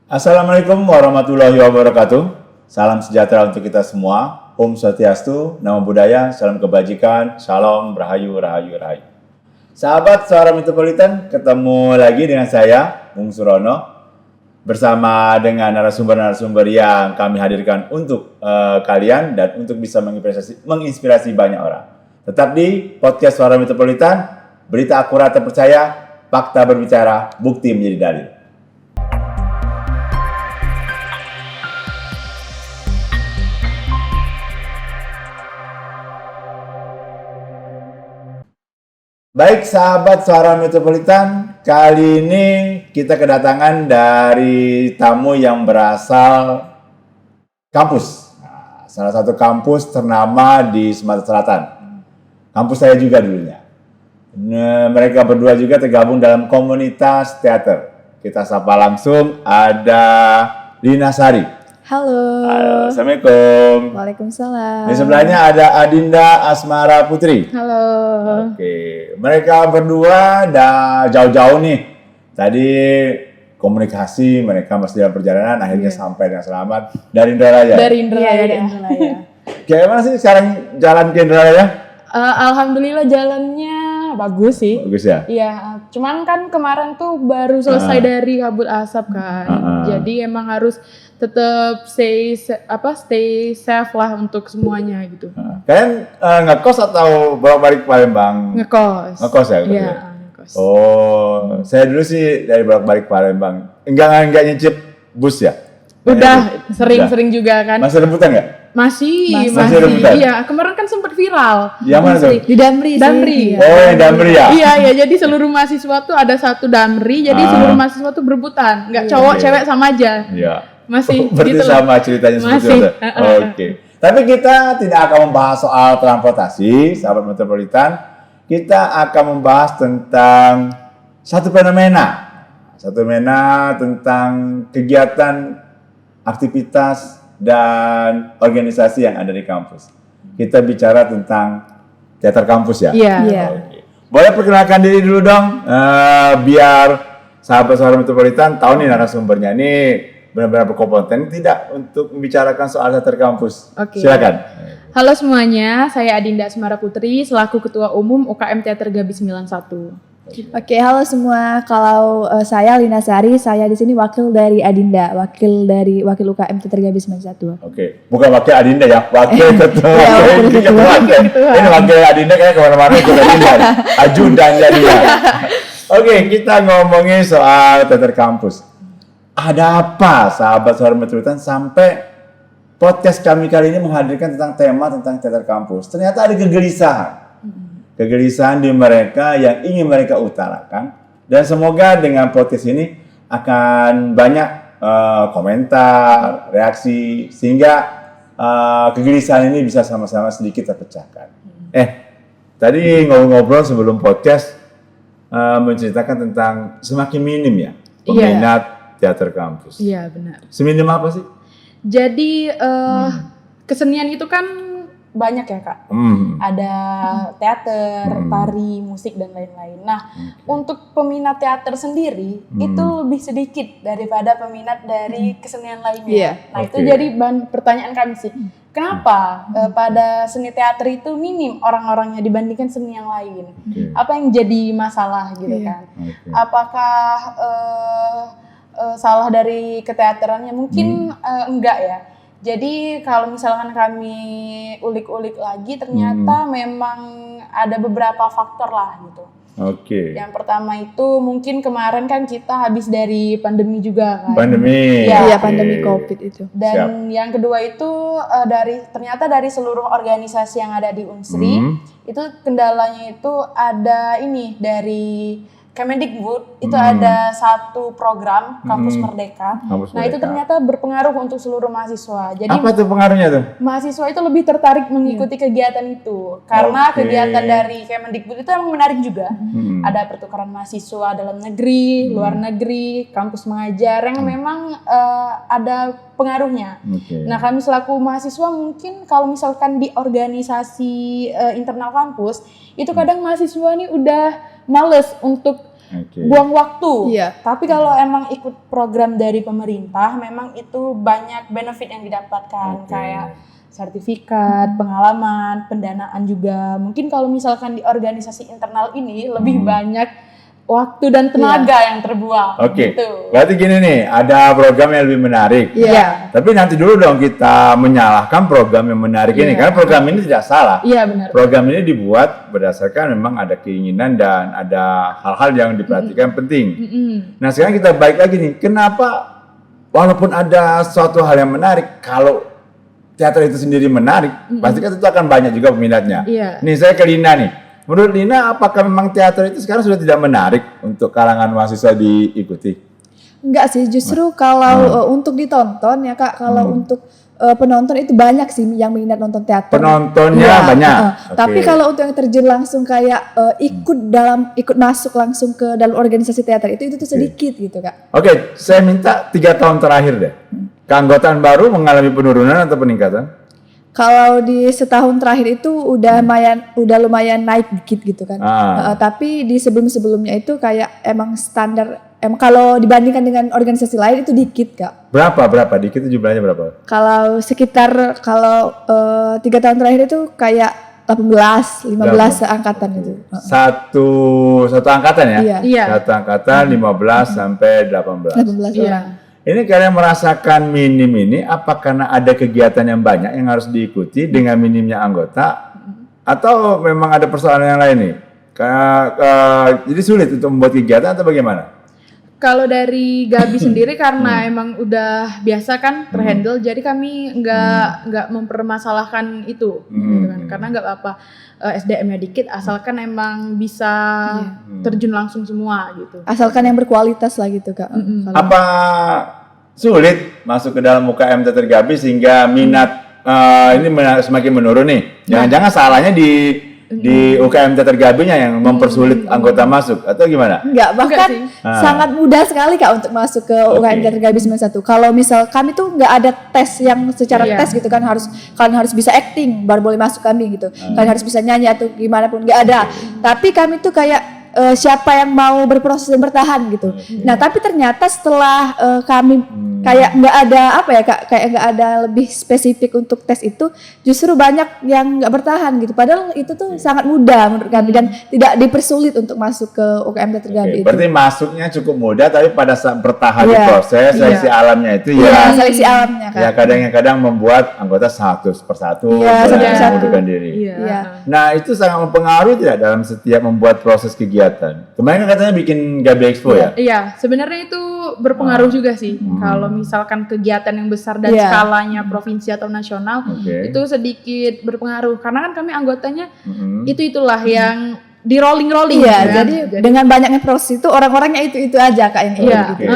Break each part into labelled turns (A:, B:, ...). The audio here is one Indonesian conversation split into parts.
A: Assalamualaikum warahmatullahi wabarakatuh. Salam sejahtera untuk kita semua. Om Swastiastu, Namo Buddhaya, salam kebajikan, Shalom, Rahayu, Rahayu, Rahayu. Sahabat Suara Metropolitan, ketemu lagi dengan saya, Bung Surono, bersama dengan narasumber-narasumber yang kami hadirkan untuk kalian dan untuk bisa menginspirasi banyak orang. Tetap di podcast Suara Metropolitan, berita akurat terpercaya, fakta berbicara, bukti menjadi dalil. Baik sahabat Suara Metropolitan, kali ini kita kedatangan dari tamu yang berasal kampus. Nah, salah satu kampus ternama di Sumatera Selatan. Kampus saya juga dulunya. Mereka berdua juga tergabung dalam komunitas teater. Kita sapa langsung, ada Lina Sari.
B: Halo.
A: Assalamualaikum.
B: Waalaikumsalam.
A: Di sebelahnya ada Adinda Asmara Putri.
B: Halo.
A: Oke, mereka berdua udah jauh-jauh nih. Tadi komunikasi, mereka masih dalam perjalanan, akhirnya sampai dengan selamat dari Indralaya.
B: Dari Indralaya.
A: Gimana sih sekarang jalan ke Indralaya?
B: Alhamdulillah jalannya bagus sih.
A: Bagus ya?
B: Iya, cuman kan kemarin tuh baru selesai dari kabut asap kan. Jadi emang harus tetap stay safe lah untuk semuanya gitu.
A: Kalian ngekos atau bolak-balik Palembang?
B: Ngekos.
A: Ngekos ya?
B: Iya, ngekos.
A: Oh, saya dulu sih dari bolak-balik Palembang. Enggak nyicip bus ya?
B: Udah sering-sering juga kan.
A: Masih rebutan nggak?
B: Masih.
A: rebutan?
B: Iya, kemarin kan sempat viral.
A: Yang mana tuh?
B: Di Damri sih.
A: Oh, yang Damri ya?
B: Iya, jadi seluruh mahasiswa tuh ada satu Damri, jadi seluruh mahasiswa tuh berebutan. Nggak cowok, cewek sama aja.
A: Iya.
B: Masih
A: berarti
B: gitu
A: sama ceritanya seperti itu. Oke. Tapi kita tidak akan membahas soal transportasi, sahabat metropolitan. Kita akan membahas tentang satu fenomena. Satu fenomena tentang kegiatan, aktivitas, dan organisasi yang ada di kampus. Kita bicara tentang teater kampus ya?
B: Iya.
A: Oke. Boleh perkenalkan diri dulu dong, biar sahabat Suara Metropolitan tahu nih narasumbernya ini benar-benar berkompeten tidak untuk membicarakan soal teater kampus.
B: Oke.
A: Silakan.
B: Halo semuanya, saya Adinda Asmara Putri selaku Ketua Umum UKM Teater Gabi 91.
C: Oke, halo semua. Kalau saya Lina Sari, saya di sini wakil dari Adinda, wakil UKM Teater Gabi 91.
A: Oke, bukan wakil Adinda ya, wakil ketua.
C: wakil ketua.
A: Ini wakil Adinda kayak kemana-mana ikut Adinda, ajudan jadinya. Oke, kita ngomongin soal teater kampus. Ada apa sahabat Suara Metropolitan sampai podcast kami kali ini menghadirkan tentang tema tentang teater kampus? Ternyata ada kegelisahan di mereka yang ingin mereka utarakan, dan semoga dengan podcast ini akan banyak komentar, reaksi, sehingga kegelisahan ini bisa sama-sama sedikit terpecahkan. Tadi ngobrol-ngobrol sebelum podcast menceritakan tentang semakin minim ya peminat teater kampus.
B: Iya, benar.
A: Seminim apa sih?
B: Jadi kesenian itu kan banyak ya Kak. Ada teater, tari, musik dan lain-lain. Nah, untuk peminat teater sendiri itu lebih sedikit daripada peminat dari kesenian lainnya.
C: Iya.
B: Nah, itu jadi pertanyaan kami sih. Kenapa pada seni teater itu minim orang-orangnya dibandingkan seni yang lain? Apa yang jadi masalah gitu kan? Apakah salah dari keteaterannya? Mungkin enggak ya. Jadi kalau misalkan kami ulik-ulik lagi, ternyata memang ada beberapa faktor lah gitu.
A: Oke.
B: Yang pertama itu mungkin kemarin kan kita habis dari pandemi juga kan.
A: Pandemi.
C: Iya, pandemi COVID itu.
B: Dan yang kedua itu ternyata dari seluruh organisasi yang ada di Unsri, itu kendalanya itu ada ini dari Kemendikbud itu ada satu program Kampus Merdeka. Nah, itu ternyata berpengaruh untuk seluruh mahasiswa. Jadi
A: apa tuh pengaruhnya tuh?
B: Mahasiswa itu lebih tertarik mengikuti kegiatan itu karena kegiatan dari Kemendikbud itu emang menarik juga. Ada pertukaran mahasiswa dalam negeri, luar negeri, kampus mengajar yang memang ada pengaruhnya. Nah, kami selaku mahasiswa mungkin kalau misalkan di organisasi internal kampus itu kadang mahasiswa nih udah males untuk
A: Oke.
B: buang waktu.
C: Iya.
B: Tapi kalau emang ikut program dari pemerintah, memang itu banyak benefit yang didapatkan,
A: Oke.
B: kayak sertifikat, pengalaman, pendanaan juga. Mungkin kalau misalkan di organisasi internal ini lebih banyak waktu dan tenaga yang terbuang.
A: Oke.
B: Gitu.
A: Berarti gini nih, ada program yang lebih menarik.
B: Iya.
A: Tapi nanti dulu dong kita menyalahkan program yang menarik ini, karena program ini tidak salah.
B: Iya benar.
A: Program ini dibuat berdasarkan memang ada keinginan dan ada hal-hal yang diperhatikan penting. Nah sekarang kita balik lagi nih, kenapa walaupun ada suatu hal yang menarik, kalau teater itu sendiri menarik, pasti kan itu akan banyak juga peminatnya.
B: Iya.
A: Nih saya ke Lina nih, menurut Lina apakah memang teater itu sekarang sudah tidak menarik untuk kalangan mahasiswa diikuti?
C: Enggak sih, justru kalau untuk ditonton ya Kak, kalau untuk penonton itu banyak sih yang minat nonton teater.
A: Penontonnya
C: Iya,
A: banyak. Oke.
C: Tapi kalau untuk yang terjun langsung kayak ikut masuk langsung ke dalam organisasi teater itu tuh sedikit gitu Kak.
A: Oke, saya minta 3 tahun terakhir deh. Keanggotaan baru mengalami penurunan atau peningkatan?
C: Kalau di setahun terakhir itu udah lumayan naik dikit gitu kan. Tapi di sebelumnya itu kayak emang standar. Kalau dibandingkan dengan organisasi lain itu dikit Kak.
A: Berapa? Dikit itu jumlahnya berapa?
C: Kalau 3 tahun terakhir itu kayak 18, 15 seangkatan gitu.
A: Satu angkatan ya?
C: Iya.
A: Satu angkatan 15 sampai 18.
C: 18
B: Iya.
C: orang.
A: Ini kalian merasakan minim ini apa karena ada kegiatan yang banyak yang harus diikuti dengan minimnya anggota atau memang ada persoalan yang lain nih? Jadi sulit untuk membuat kegiatan atau bagaimana?
B: Kalau dari Gabi sendiri karena emang udah biasa kan terhandle, jadi kami nggak mempermasalahkan itu, gitu kan. Karena nggak apa-apa SDM-nya dikit, asalkan emang bisa terjun langsung semua gitu.
C: Asalkan yang berkualitas lah gitu Kak. Kalau-
A: Apa sulit masuk ke dalam UKM Teater Gabi sehingga minat ini semakin menurun nih? Jangan-jangan salahnya di UKM Teater Gabinya yang mempersulit anggota masuk atau gimana?
C: Enggak, bahkan
B: sih.
C: sangat mudah sekali Kak untuk masuk ke UKM Teater Gabi 91. Kalau misal kami tuh nggak ada tes yang secara tes gitu kan, kalian harus bisa acting baru boleh masuk kami gitu. Kalian harus bisa nyanyi atau gimana pun, nggak ada. Tapi kami tuh kayak siapa yang mau berproses dan bertahan gitu. Nah tapi ternyata setelah kami kayak nggak ada apa ya Kak, kayak nggak ada lebih spesifik untuk tes itu, justru banyak yang nggak bertahan gitu. Padahal itu tuh sangat mudah menurut kami dan tidak dipersulit untuk masuk ke UKM Teater Gabi itu.
A: Berarti masuknya cukup mudah, tapi pada saat bertahan di
C: Iya.
A: proses seleksi alamnya itu
C: Iya,
A: ya,
C: seleksi alamnya Kak.
A: ya kadang-kadang membuat anggota satu persatu
C: Iya, satu-persatu.
A: mengundurkan diri.
C: Iya.
A: Nah itu sangat mempengaruhi tidak dalam setiap membuat proses kegiatan. Kemarin kan katanya bikin Gabi Expo ya?
B: Iya, sebenarnya itu berpengaruh juga sih. Kalau misalkan kegiatan yang besar dan
C: Iya.
B: skalanya provinsi atau nasional,
A: Oke.
B: itu sedikit berpengaruh. Karena kan kami anggotanya itulah yang di rolling-rolling.
C: Iya,
B: kan?
C: jadi dengan banyaknya proses itu orang-orangnya itu aja Kak yang
B: Iya,
C: gitu.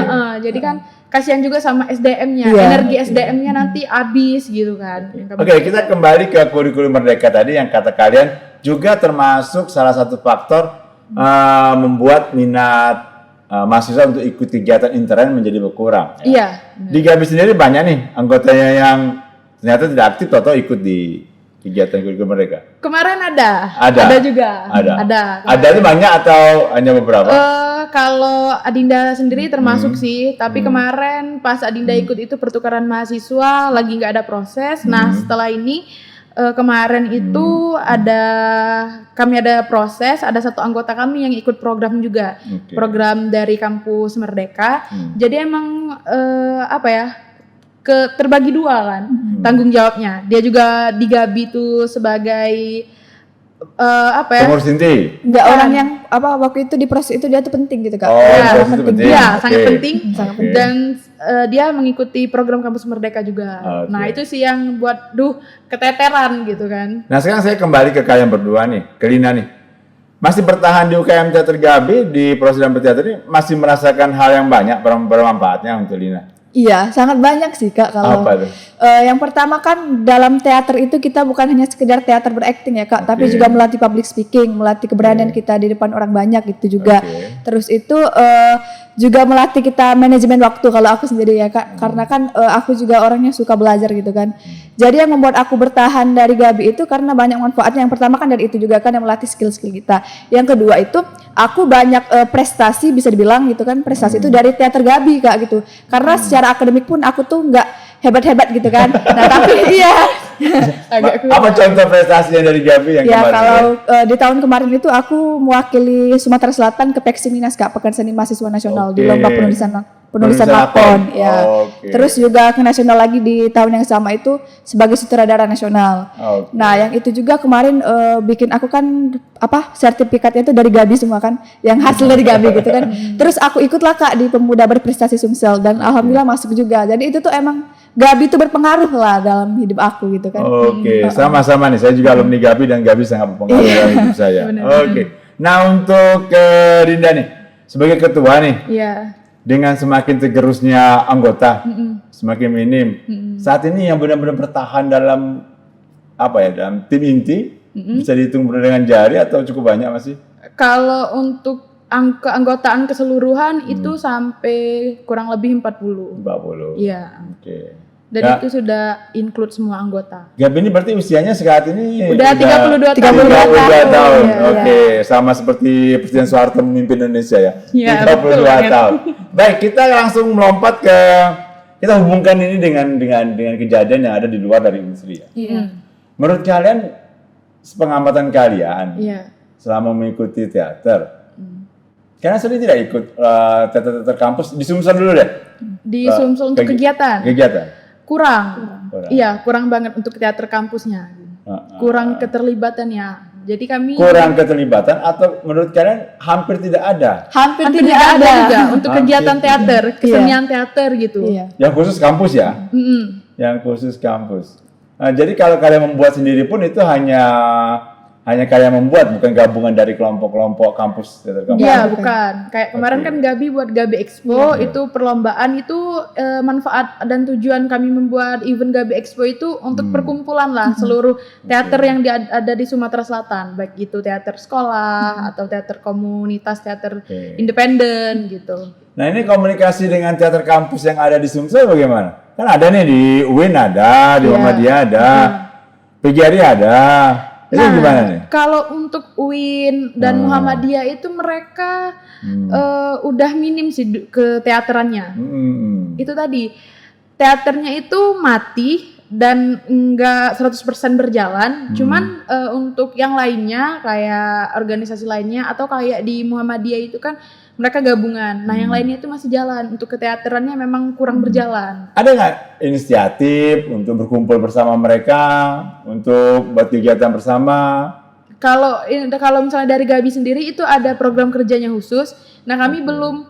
B: jadi kan kasihan juga sama SDM-nya,
C: Iya.
B: energi SDM-nya nanti habis gitu kan. Yang kami-
A: Oke, kita kembali ke kurikulum Merdeka tadi yang kata kalian juga termasuk salah satu faktor membuat minat mahasiswa untuk ikut kegiatan intern menjadi berkurang.
B: Iya.
A: Di Gabi sendiri banyak nih anggotanya yang ternyata tidak aktif atau ikut di kegiatan kurikulum Merdeka.
B: Kemarin ada.
A: Ada.
B: Ada juga.
A: Ada. Ada itu banyak atau hanya beberapa?
B: Kalau Adinda sendiri termasuk sih, tapi kemarin pas Adinda ikut itu pertukaran mahasiswa lagi nggak ada proses. Nah setelah ini kemarin itu kami ada proses, ada satu anggota kami yang ikut program juga,
A: Oke.
B: program dari kampus Merdeka. Jadi emang terbagi dua kan tanggung jawabnya. Dia juga di Gabi tuh sebagai
A: Pengurus inti.
C: Enggak orang yang waktu itu di proses itu dia tuh penting gitu Kak.
A: Oh,
C: Iya,
A: proses itu penting.
B: Iya,
A: Oke.
B: sangat penting.
C: Sangat
A: penting.
B: Dan dia mengikuti program kampus Merdeka juga.
A: Oke.
B: Nah, itu sih yang buat keteteran gitu kan.
A: Nah sekarang saya kembali ke kalian berdua nih, ke Lina nih. Masih bertahan di UKM Teater Gabi di proses dan berteater ini masih merasakan hal yang banyak bermanfaatnya untuk Lina.
C: Iya, sangat banyak sih Kak kalau
A: Apa tuh?
C: yang pertama kan dalam teater itu kita bukan hanya sekedar teater berakting ya Kak, tapi
A: Oke.
C: juga melatih public speaking, melatih keberanian kita di depan orang banyak gitu juga.
A: Oke.
C: Terus itu juga melatih kita manajemen waktu kalau aku sendiri ya Kak, karena kan aku juga orangnya suka belajar gitu kan. Jadi yang membuat aku bertahan dari Gabi itu karena banyak manfaatnya. Yang pertama kan dari itu juga kan yang melatih skill-skill kita. Yang kedua itu aku banyak prestasi bisa dibilang gitu kan, prestasi itu dari teater Gabi Kak gitu. Karena secara akademik pun aku tuh nggak hebat-hebat gitu kan. Nah tapi iya.
A: Apa contoh prestasinya dari Gabi yang
C: Ya
A: kemarin?
C: kalau di tahun kemarin itu aku mewakili Sumatera Selatan ke Peksiminas Kak, Pekan Seni Mahasiswa Nasional di lomba penulisan lakon ya. Terus juga ke nasional lagi di tahun yang sama itu sebagai sutradara nasional. Nah yang itu juga kemarin bikin aku kan sertifikatnya itu dari Gabi semua kan, yang hasil dari Gabi gitu kan. Terus aku ikutlah Kak di Pemuda Berprestasi Sumsel dan alhamdulillah masuk juga. Jadi itu tuh emang Gabi itu berpengaruh lah dalam hidup aku gitu kan.
A: Sama-sama nih. Saya juga alumni Gabi dan Gabi sangat berpengaruh dalam hidup saya. Nah untuk Rinda nih sebagai ketua nih, dengan semakin tergerusnya anggota, semakin minim. Saat ini yang benar-benar bertahan dalam dalam tim inti bisa dihitung dengan jari atau cukup banyak masih?
B: Kalau untuk keanggotaan keseluruhan itu sampai kurang lebih 40.
A: 40.
B: Iya.
A: Oke.
B: Dan itu sudah include semua anggota.
A: Gabi ini berarti usianya saat ini
B: udah 32 tahun.
A: Iya. Oke, sama seperti Presiden Soeharto memimpin Indonesia ya.
B: Iya,
A: 32 tahun. Baik, kita langsung melompat kita hubungkan ini dengan kejadian yang ada di luar dari industri ya.
B: Iya.
A: Menurut kalian, sepengamatan kalian selama mengikuti teater, karena sendiri tidak ikut teater kampus di Sumsel dulu deh.
B: Di Sumsel untuk kegiatan. Kurang. Iya, kurang banget untuk teater kampusnya. Kurang keterlibatannya. Jadi kami
A: kurang keterlibatan atau menurut kalian hampir tidak ada?
B: Hampir tidak ada juga untuk kegiatan teater, kesenian teater gitu.
A: Yang khusus kampus ya? Yang khusus kampus. Nah, jadi kalau kalian membuat sendiri pun itu hanya kalian membuat, bukan gabungan dari kelompok-kelompok kampus teater kampus.
B: Iya, bukan. Kayak kemarin kan Gabi buat Gabi Expo, itu perlombaan itu manfaat dan tujuan kami membuat event Gabi Expo itu untuk perkumpulan lah seluruh teater yang ada di Sumatera Selatan, baik itu teater sekolah atau teater komunitas, teater independen gitu.
A: Nah, ini komunikasi dengan teater kampus yang ada di Sumsel bagaimana? Kan ada nih di UIN ada, di Muhammadiyah ada, PGRI ada. Itu gimana nih?
B: Kalau untuk UIN dan Muhammadiyah itu mereka udah minim sih ke teaterannya. Itu tadi, teaternya itu mati dan enggak 100% berjalan. Cuman untuk yang lainnya kayak organisasi lainnya atau kayak di Muhammadiyah itu kan mereka gabungan. Nah yang lainnya itu masih jalan. Untuk keteaterannya memang kurang berjalan.
A: Ada nggak inisiatif untuk berkumpul bersama mereka, untuk buat kegiatan bersama? Kalau
B: misalnya dari Gabi sendiri itu ada program kerjanya khusus. Nah kami belum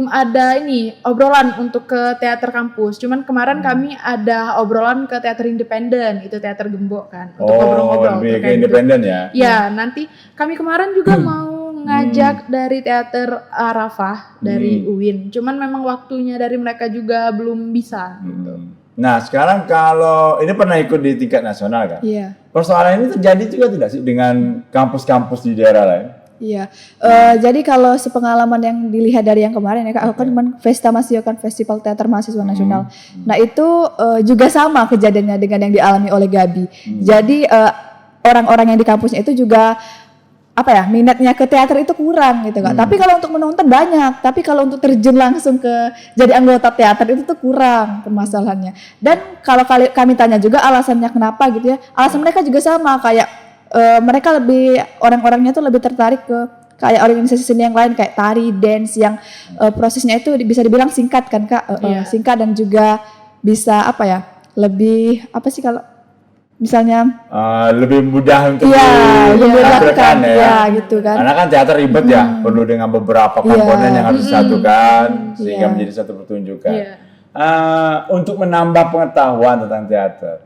B: ada obrolan untuk ke teater kampus. Cuman kemarin kami ada obrolan ke teater independen, itu teater Gembok kan. Untuk ngobrol-ngobrol.
A: Lebih ke independen ya?
B: Ya, nanti kami kemarin juga mau ngajak dari teater Arafah dari UIN. Cuman memang waktunya dari mereka juga belum bisa. Gitu.
A: Nah sekarang kalau ini pernah ikut di tingkat nasional kan?
C: Iya.
A: Persoalan ini terjadi juga tidak sih dengan kampus-kampus di daerah lain?
C: Iya, jadi kalau sepengalaman yang dilihat dari yang kemarin ya Kak, aku kan Festa Masio kan Festival Teater Mahasiswa Nasional. Nah itu juga sama kejadiannya dengan yang dialami oleh Gabi. Jadi orang-orang yang di kampusnya itu juga minatnya ke teater itu kurang gitu Kak. Tapi kalau untuk menonton banyak, tapi kalau untuk terjun langsung ke jadi anggota teater itu tuh kurang permasalahannya. Dan kalau kami tanya juga alasannya kenapa gitu ya, alasan mereka juga sama kayak mereka orang-orangnya tuh lebih tertarik ke kayak organisasi seni yang lain kayak tari, dance yang prosesnya itu bisa dibilang singkat kan Kak, singkat dan juga bisa lebih kalau misalnya
A: lebih mudah untuk
C: dilakukan ya gitu kan.
A: Karena kan teater ribet ya, perlu dengan beberapa komponen yang harus disatukan sehingga menjadi satu pertunjukan. Untuk menambah pengetahuan tentang teater,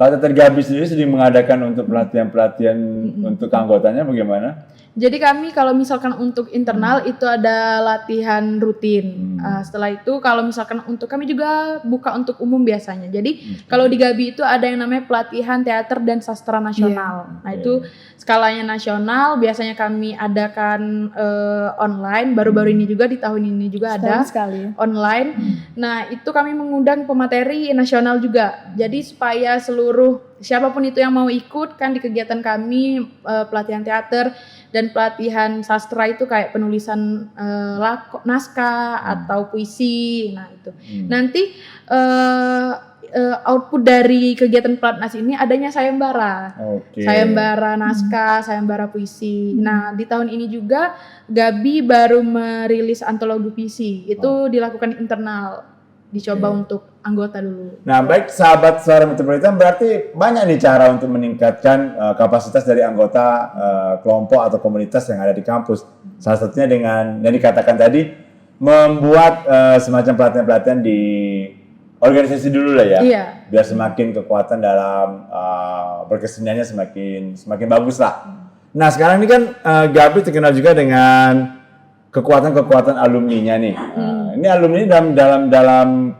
A: Kalau Teater Gabi sendiri sering mengadakan untuk pelatihan-pelatihan untuk anggotanya bagaimana?
B: Jadi kami kalau misalkan untuk internal itu ada latihan rutin. Setelah itu kalau misalkan untuk kami juga buka untuk umum biasanya. Jadi kalau di Gabi itu ada yang namanya pelatihan teater dan sastra nasional. Nah itu skalanya nasional. Biasanya kami adakan online. Baru-baru ini juga di tahun ini juga ada
C: sekali.
B: online. Nah itu kami mengundang pemateri nasional juga. Jadi supaya seluruh siapapun itu yang mau ikut kan di kegiatan kami pelatihan teater dan pelatihan sastra itu kayak penulisan naskah atau puisi. Nah itu nanti output dari kegiatan pelatnas ini adanya sayembara, sayembara naskah, sayembara puisi. Nah di tahun ini juga Gabi baru merilis antologi puisi. Itu dilakukan internal, dicoba untuk anggota dulu.
A: Nah, baik sahabat Suara Metropolitan, berarti banyak nih cara untuk meningkatkan kapasitas dari anggota kelompok atau komunitas yang ada di kampus. Salah satunya dengan yang dikatakan tadi, membuat semacam pelatihan-pelatihan di organisasi dulu lah ya.
B: Iya.
A: Biar semakin kekuatan dalam berkeseniannya semakin bagus lah. Nah, sekarang ini kan Gabi terkenal juga dengan kekuatan-kekuatan alumninya nih. Ini alumni dalam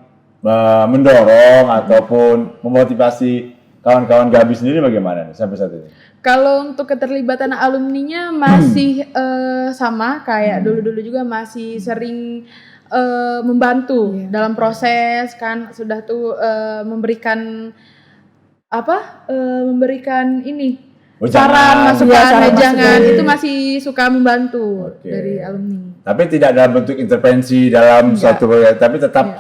A: mendorong ataupun memotivasi kawan-kawan Gabi sendiri bagaimana nih sampai saat ini?
B: Kalau untuk keterlibatan alumninya masih sama kayak dulu-dulu juga, masih sering membantu dalam proses kan, sudah tuh memberikan ini saran, masukan, jangan itu masih suka membantu dari alumni.
A: Tapi tidak dalam bentuk intervensi dalam suatu proyek, tapi tetap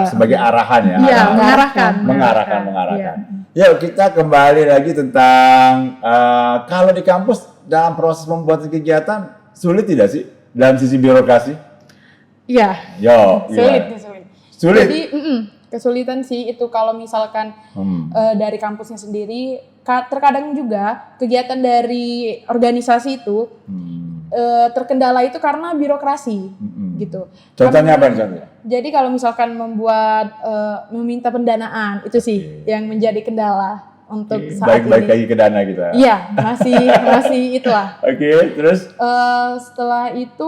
A: sebagai arahan ya.
B: Iya,
A: mengarahkan. Yuk kita kembali lagi tentang kalau di kampus dalam proses membuat kegiatan sulit tidak sih dalam sisi birokrasi?
B: Iya.
A: Sulit.
B: Jadi kesulitan sih itu kalau misalkan dari kampusnya sendiri. Terkadang juga kegiatan dari organisasi itu terkendala itu karena birokrasi gitu.
A: Contohnya apa contohnya?
B: Jadi kalau misalkan meminta pendanaan itu sih yang menjadi kendala untuk saat ini.
A: Baik lagi ke dana gitu.
B: Iya, masih itulah.
A: Terus?
B: Setelah itu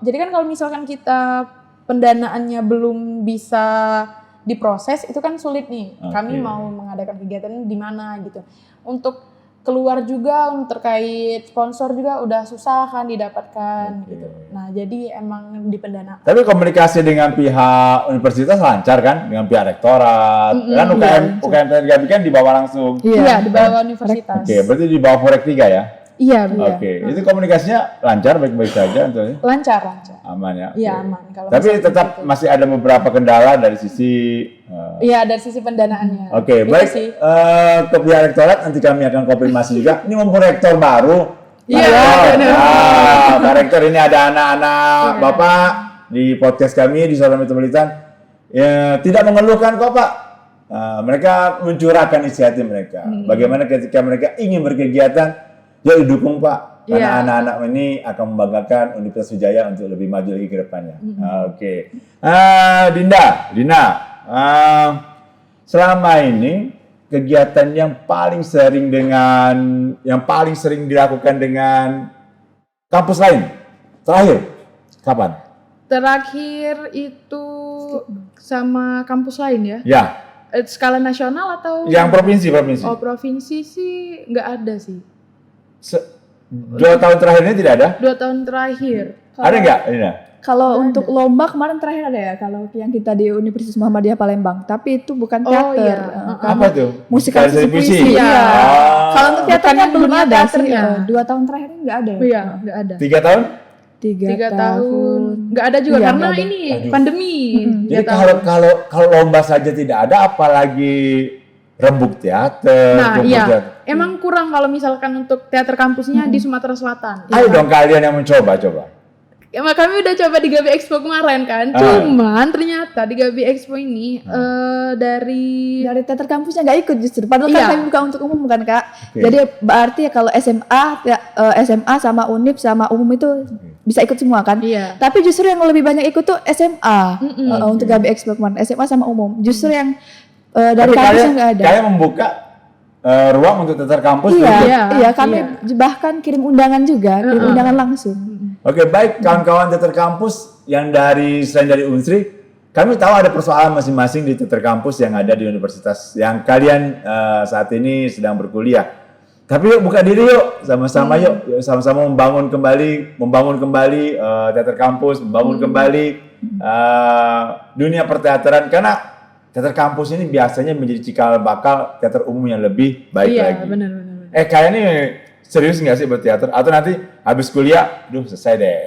B: jadi kan kalau misalkan kita pendanaannya belum bisa diproses itu kan sulit nih. Kami mau mengadakan kegiatan di mana gitu. Untuk keluar juga terkait sponsor juga udah susah kan didapatkan gitu. Nah, jadi emang di pendanaan.
A: Tapi komunikasi dengan pihak universitas lancar kan, dengan pihak rektorat. Kan UKM Gabi kan di bawah langsung.
B: Iya, di bawah universitas.
A: Berarti di bawah Forek 3 ya?
B: Iya,
A: itu komunikasinya lancar, baik-baik saja tentunya?
B: Lancar.
A: Aman ya?
B: Iya, aman.
A: Tapi tetap masih ada beberapa kendala dari sisi...
B: Iya, dari sisi pendanaannya.
A: Baik. Ke pihak rektorat nanti kami akan konfirmasi juga. Ini mumpung rektor baru.
B: Iya.
A: Pak Rektor, ini ada anak-anak Bapak di podcast kami di Suara Metropolitan. Ya, tidak mengeluhkan kok Pak. Mereka mencurahkan isi hati mereka. Bagaimana ketika mereka ingin berkegiatan, ya didukung Pak, karena anak-anak ini akan membanggakan Universitas Wijaya untuk lebih maju lagi ke depannya. Dinda, selama ini kegiatan yang paling sering dilakukan dengan kampus lain, terakhir kapan?
B: Terakhir itu sama kampus lain ya?
A: Ya.
B: Skala nasional atau?
A: Yang provinsi.
B: Oh, provinsi sih nggak ada sih.
A: 2 tahun terakhir ini tidak ada?
B: 2 tahun terakhir.
A: Ada nggak, Dina?
C: Kalau untuk lomba kemarin terakhir ada ya, kalau yang kita di Universitas Muhammadiyah Palembang, tapi itu bukan teater.
A: Apa tuh?
C: Musikalisasi puisi. Iya. Kalau untuk teaternya belum ada sih. 2 tahun terakhir ini nggak ada.
B: Iya, nggak ada.
A: 3 tahun?
C: 3 tahun.
B: Nggak ada juga karena ini pandemi.
A: Jadi kalau lomba saja tidak ada, apalagi rembuk teater.
B: Nah iya, emang kurang kalau misalkan untuk teater kampusnya di Sumatera Selatan.
A: Ayo dong kalian yang mencoba.
B: Ya, kami udah coba di Gabi Expo kemarin kan, cuman ternyata di Gabi Expo ini dari
C: teater kampusnya nggak ikut justru, padahal kan kami buka untuk umum kan Kak. Jadi berarti ya kalau SMA sama Unip sama umum itu bisa ikut semua kan. Tapi justru yang lebih banyak ikut tuh SMA untuk Gabi Expo kemarin, SMA sama umum. Justru yang dari kampusnya nggak ada.
A: Kalian membuka ruang untuk teater kampus.
C: Iya, kami bahkan kirim undangan juga, kirim undangan langsung.
A: Oke, baik kawan-kawan teater kampus yang selain dari Unsri, kami tahu ada persoalan masing-masing di teater kampus yang ada di universitas yang kalian saat ini sedang berkuliah. Tapi yuk buka diri yuk, sama-sama yuk sama-sama membangun kembali teater kampus, membangun kembali dunia perteateran, karena teater kampus ini biasanya menjadi cikal bakal teater umum yang lebih baik lagi.
B: Benar.
A: Kalian ini serius nggak sih berteater? Atau nanti habis kuliah, selesai deh.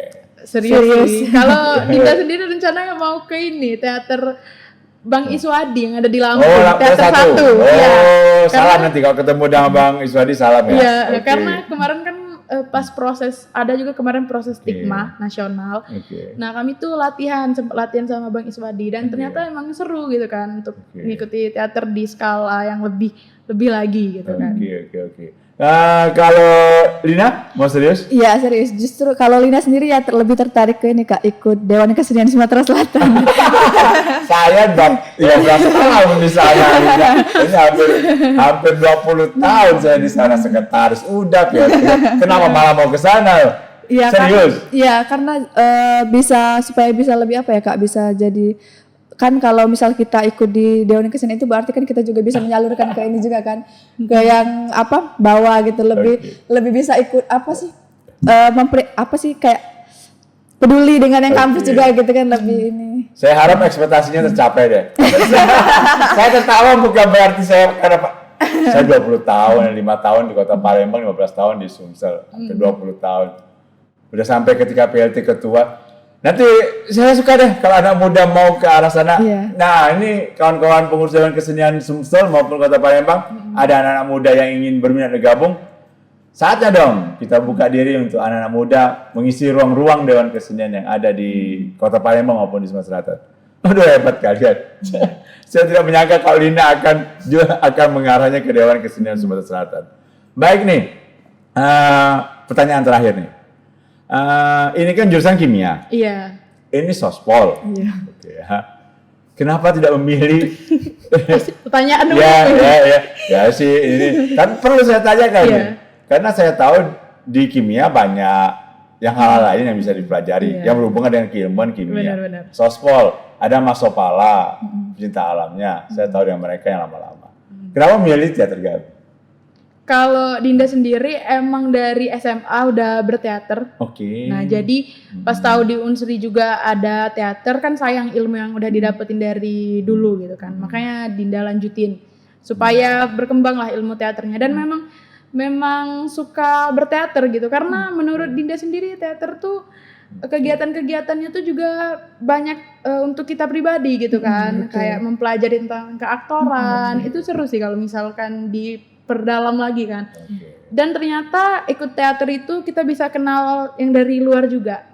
B: Serius. Kalau Dinda sendiri rencananya mau ke ini teater Bang Iswadi yang ada di Lampung, teater 1.
A: Salam nanti kalau ketemu dengan Bang Iswadi, salam ya.
B: Iya, karena kemarin kan pas proses, ada juga kemarin proses stigma nasional. Nah kami tuh sempat latihan sama Bang Iswadi dan ternyata emang seru gitu kan untuk mengikuti teater di skala yang lebih lagi gitu kan.
A: Oke. Kalau Lina mau serius?
C: Iya serius. Justru kalau Lina sendiri ya lebih tertarik ke ini Kak, ikut Dewan Kesenian Sumatera Selatan.
A: Saya 15 tahun di sana. Ini hampir 20 tahun saya di sana sekretaris. Udah ya. Kenapa malah mau ke sana?
C: Iya,
A: serius?
C: Karena supaya bisa lebih apa ya Kak, bisa jadi kan kalau misal kita ikut di Dewan Kesenian itu berarti kan kita juga bisa menyalurkan ke ini juga kan, ke yang bawah gitu, lebih bisa ikut kayak peduli dengan yang kampus juga gitu kan, lebih ini.
A: Saya harap ekspektasinya tercapai deh. Saya tertawa bukan berarti saya 20 tahun, 5 tahun di Kota Palembang, 15 tahun di Sumsel, hampir 20 tahun. Udah sampai ketika PLT ketua. Nanti saya suka deh kalau anak muda mau ke arah sana. Nah ini kawan-kawan pengurus Dewan Kesenian Sumsel maupun Kota Palembang, ada anak-anak muda yang ingin berminat bergabung. Saatnya dong kita buka diri untuk anak-anak muda mengisi ruang-ruang Dewan Kesenian yang ada di Kota Palembang maupun di Sumatera Selatan. Aduh hebat kalian. Saya tidak menyangka kalau Lina akan mengarahnya ke Dewan Kesenian Sumatera Selatan. Baik nih, pertanyaan terakhir nih. Ini kan jurusan kimia.
B: Iya.
A: Ini sospol.
C: Iya.
A: Kenapa tidak memilih?
B: Pertanyaan dulu.
A: Ya sih ini. Tapi perlu saya tanyakan nih. Karena saya tahu di kimia banyak yang hal lain yang bisa dipelajari yang berhubungan dengan keilmuan kimia.
B: Benar.
A: Sospol, ada Mas Sopala, pecinta alamnya. Saya tahu dengan mereka yang lama-lama. Kenapa memilih teater gabung?
B: Kalau Dinda sendiri emang dari SMA udah berteater. Nah jadi pas tahu di Unsri juga ada teater, kan sayang ilmu yang udah didapetin dari dulu gitu kan. Makanya Dinda lanjutin supaya berkembang lah ilmu teaternya, dan memang suka berteater gitu. Karena menurut Dinda sendiri teater tuh kegiatan-kegiatannya tuh juga banyak untuk kita pribadi gitu kan. Kayak mempelajari tentang keaktoran, itu seru sih kalau misalkan diperdalam lagi kan. Dan ternyata ikut teater itu kita bisa kenal yang dari luar juga.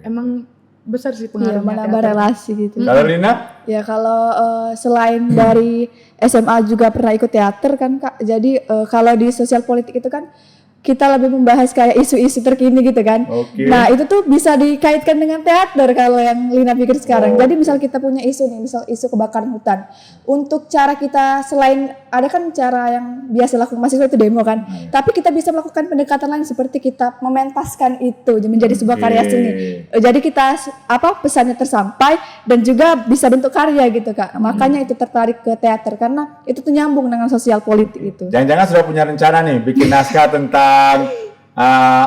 B: Emang besar sih pengaruhnya.
C: Menambah relasi gitu.
A: Kalau Lina?
C: Ya kalau selain dari SMA juga pernah ikut teater kan Kak. Jadi kalau di sosial politik itu kan kita lebih membahas kayak isu-isu terkini gitu kan. Nah itu tuh bisa dikaitkan dengan teater kalau yang Lina pikir sekarang. Jadi misal kita punya isu nih, misal isu kebakaran hutan. Untuk cara kita, selain ada kan cara yang biasa lakukan mahasiswa itu demo kan. Tapi kita bisa melakukan pendekatan lain seperti kita mementaskan itu menjadi sebuah karya seni. Jadi kita pesannya tersampai dan juga bisa bentuk karya gitu Kak. Makanya itu tertarik ke teater karena itu tuh nyambung dengan sosial politik itu.
A: Jangan-jangan sudah punya rencana nih bikin naskah tentang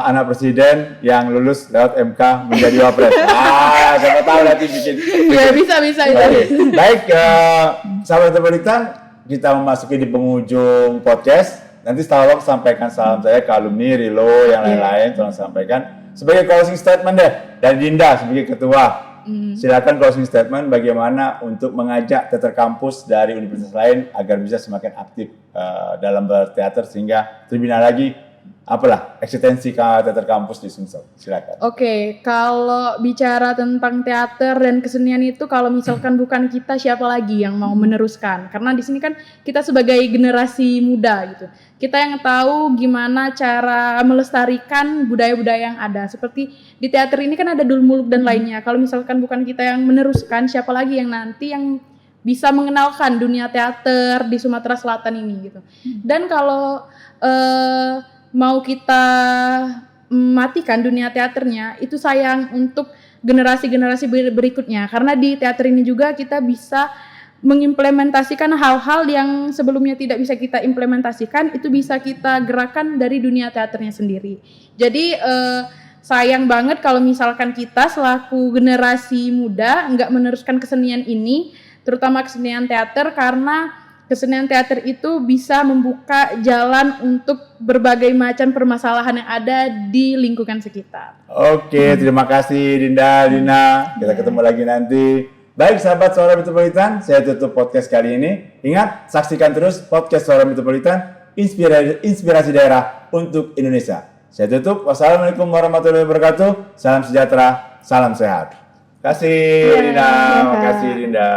A: anak presiden yang lulus lewat MK menjadi wapres. Siapa tahu nanti bikin.
B: Ya bisa.
A: Baik, sahabat Metropolitan, kita memasuki di penghujung podcast. Nanti tolong sampaikan salam saya ke alumni Rilo yang lain-lain, tolong sampaikan sebagai closing statement deh dari Dinda sebagai ketua. Silakan closing statement bagaimana untuk mengajak teater kampus dari universitas lain agar bisa semakin aktif dalam berteater sehingga terbina lagi eksistensi teater kampus di Sumsel. Silakan.
B: Oke, kalau bicara tentang teater dan kesenian itu, kalau misalkan bukan kita, siapa lagi yang mau meneruskan? Karena di sini kan kita sebagai generasi muda gitu. Kita yang tahu gimana cara melestarikan budaya-budaya yang ada. Seperti di teater ini kan ada Dul Muluk dan lainnya. Kalau misalkan bukan kita yang meneruskan, siapa lagi yang nanti yang bisa mengenalkan dunia teater di Sumatera Selatan ini gitu. Dan kalau mau kita matikan dunia teaternya, itu sayang untuk generasi-generasi berikutnya, karena di teater ini juga kita bisa mengimplementasikan hal-hal yang sebelumnya tidak bisa kita implementasikan, itu bisa kita gerakan dari dunia teaternya sendiri. Jadi sayang banget kalau misalkan kita selaku generasi muda nggak meneruskan kesenian ini, terutama kesenian teater, karena kesenian teater itu bisa membuka jalan untuk berbagai macam permasalahan yang ada di lingkungan sekitar.
A: Oke, terima kasih Dinda, Dina. Kita ketemu lagi nanti. Baik sahabat Suara Metropolitan, saya tutup podcast kali ini. Ingat, saksikan terus podcast Suara Metropolitan, inspirasi daerah untuk Indonesia. Saya tutup. Wassalamualaikum warahmatullahi wabarakatuh. Salam sejahtera, salam sehat. Terima kasih Dinda, terima kasih Dinda.